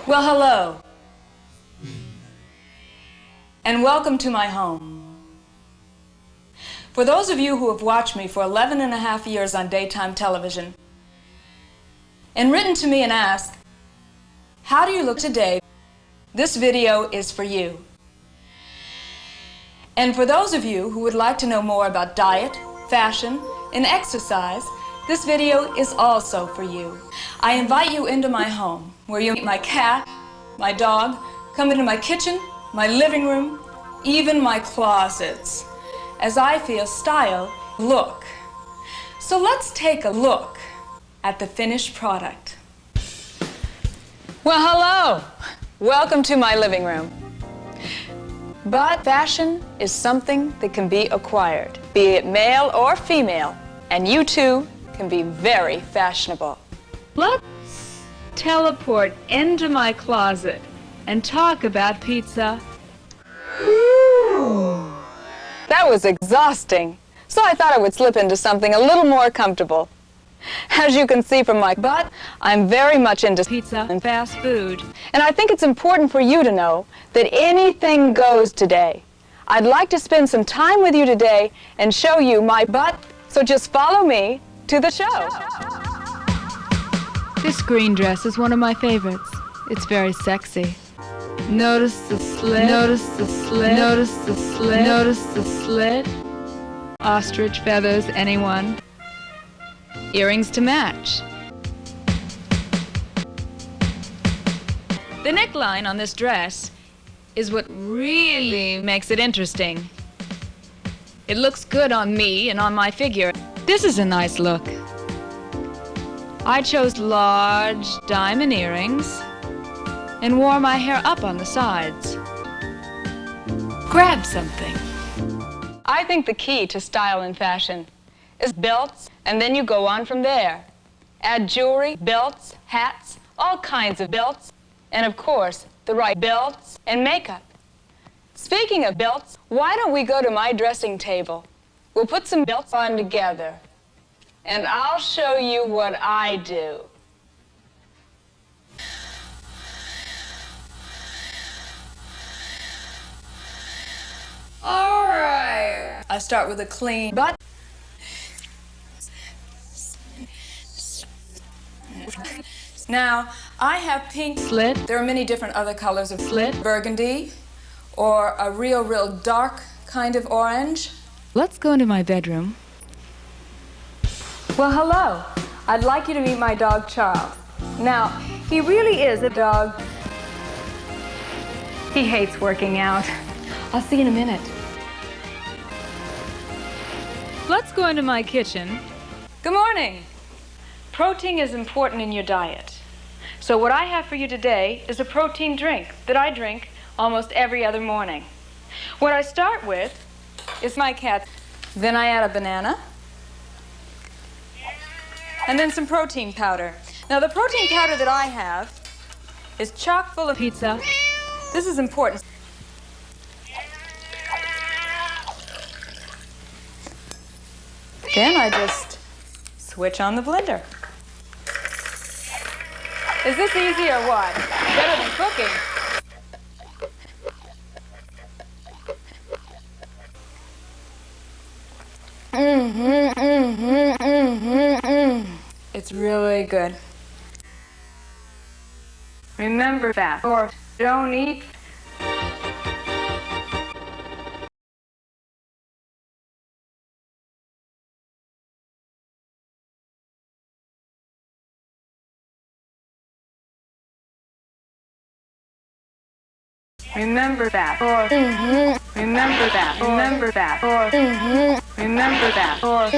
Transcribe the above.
Well, hello, and welcome to my home. For those of you who have watched me for 11 and a half years on daytime television, and written to me and asked, how do you look today? This video is for you. And for those of you who would like to know more about diet, fashion, and exercise, this video is also for you. I invite you into my home, where you meet my cat, my dog, come into my kitchen, my living room, even my closets, as I feel style look. So let's take a look at the finished product. Well, hello. Welcome to my living room. But fashion is something that can be acquired, be it male or female, and you too can be very fashionable. Let's teleport into my closet and talk about pizza. Ooh. That was exhausting, so I thought I would slip into something a little more comfortable. As you can see from my butt, I'm very much into pizza and fast food. And I think it's important for you to know that anything goes today. I'd like to spend some time with you today and show you my butt, so just follow me to the show. This green dress is one of my favorites. It's very sexy. Notice the slit, notice the slit, notice the slit, notice the slit. Ostrich feathers, anyone? Earrings to match. The neckline on this dress is what really makes it interesting. It looks good on me and on my figure. This is a nice look. I chose large diamond earrings and wore my hair up on the sides. Grab something. I think the key to style and fashion is belts, and then you go on from there. Add jewelry, belts, hats, all kinds of belts, and of course, the right belts and makeup. Speaking of belts, why don't we go to my dressing table? We'll put some belts on together, and I'll show you what I do. All right. I start with a clean butt. Now, I have pink Slit. There are many different other colors of slit. Burgundy, or a real dark kind of orange. Let's go into my bedroom. Well, hello. I'd like you to meet my dog, Charles. Now, he really is a dog. He hates working out. I'll see you in a minute. Let's go into my kitchen. Good morning. Protein is important in your diet. So what I have for you today is a protein drink that I drink almost every other morning. What I start with is my cat. Then I add a banana. And then some protein powder. Now the protein powder that I have is chock full of pizza. This is important. Then I just switch on the blender. Is this easy or what? Better than cooking. It's really good. Remember that, or don't eat. Remember that, or remember that, remember that, or remember that, or